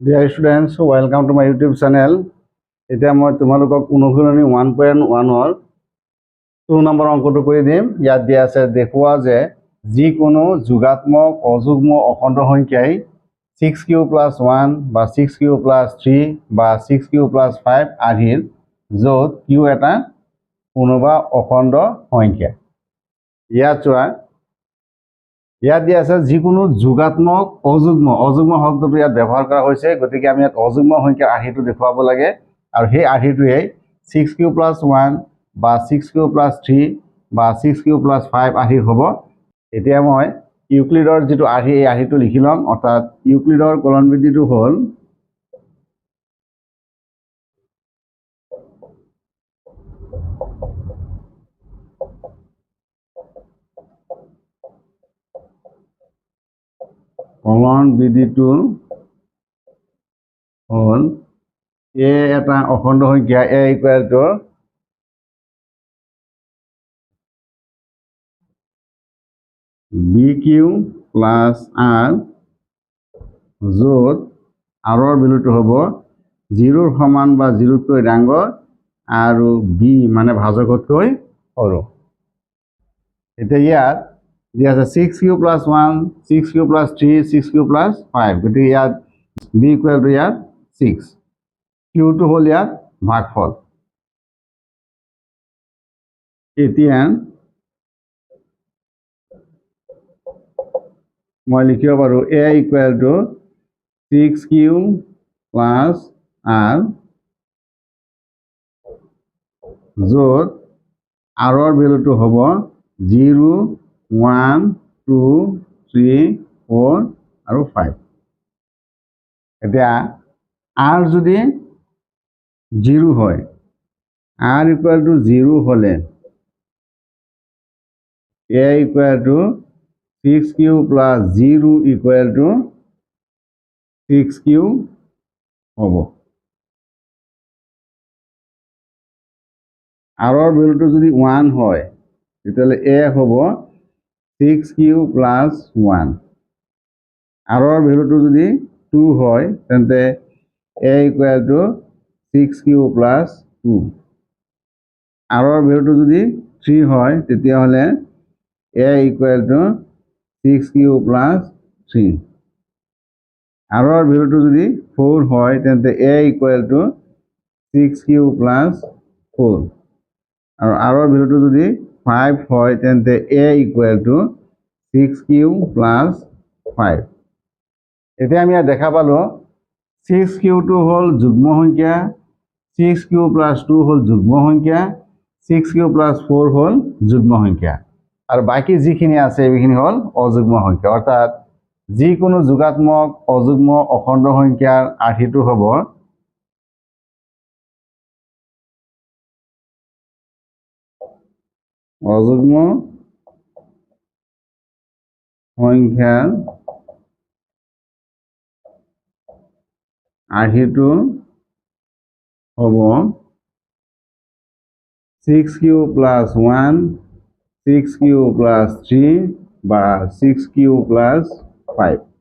Dear students, welcome to my YouTube channel. এতিয়া মই তোমালোকক অনুশীলনী 1.1 2 নম্বৰ অংকটো কৰি দিম। ইয়াত দিয়া আছে দেখুৱা যে যিকোনো যোগাত্মক অযুগ্ম অখণ্ড সংখ্যাই 6q + 1 বা 6q + 3 বা 6q + 5 আদিৰ য'ত q এটা কোনোবা অখণ্ড সংখ্যা। ইয়াত চোৱা ইয়াত দিয়া আছে যিকোনো যোগাত্মক অযুগ্ম শব্দটো ইয়াত ব্যৱহাৰ কৰা হৈছে, গতিকে আমি ইয়াত অযুগ্ম সংখ্যাৰ আৰ্হিটো দেখুৱাব লাগে আৰু সেই আৰ্হিটোৱে 6q + 1 বা 6q + 3 বা 6q + 5 আৰ্হি হ'ব। এতিয়া মই ইউক্লিডৰ যিটো আৰ্হি এই আৰ্হিটো লিখি ল'ম, অৰ্থাৎ ইউক্লিডৰ কলনবিধিটো হ'ল কলনবিধিটো হ'ল a এটা অখণ্ড সংখ্যা a = bq + r য'ত rৰ ভেলুটো হ'ব 0ৰ সমান বা 0তকৈ ডাঙৰ আৰু b মানে ভাজকতকৈ সৰু। এতিয়া ইয়াত দিয়া আছে 6q + 1 6q + 3 6q + 5, গতিকে ইয়াত b = ইয়াত 6, qটো হ'ল ইয়াত ভাগফল। এতিয়া মই লিখিব পাৰোঁ a = 6q + r য'ত rৰ ভেলুটো হ'ব 0 1 2 3 4 আৰু 5। এতিয়া r যদি 0 হয়, r = 0 হ'লে a = 6q + 0 = 6q হ'ব। rৰ ভেলুটো যদি 1 হয় তেতিয়াহ'লে a হ'ব 6q + 1, rৰ ভেলুটো যদি 2 হয় তেন্তে a = 6q + 2, rৰ ভেলুটো যদি 3 হয় তেতিয়াহ'লে a = 6q + 3, rৰ ভেলুটো যদি 4 হয় তেন্তে a = 6q + 4, আৰু rৰ ভেলুটো যদি 5 হয় তেন্তে a = 6q + 5। এতিয়া আমি ইয়াত দেখা পালোঁ 6qটো হ'ল যুগ্ম সংখ্যা, 6q + 2 হ'ল যুগ্ম সংখ্যা, 6q + 4 হ'ল যুগ্ম সংখ্যা, আৰু বাকী যিখিনি আছে এইখিনি হ'ল অযুগ্ম সংখ্যা। অৰ্থাৎ যিকোনো যোগাত্মক অযুগ্ম অখণ্ড সংখ্যাৰ আৰ্হিটো হ'ব অযুগ্ম সংখ্যাৰ আৰ্হিটো হ'ব 6q + 1 6q + 3 বা 6q + 5।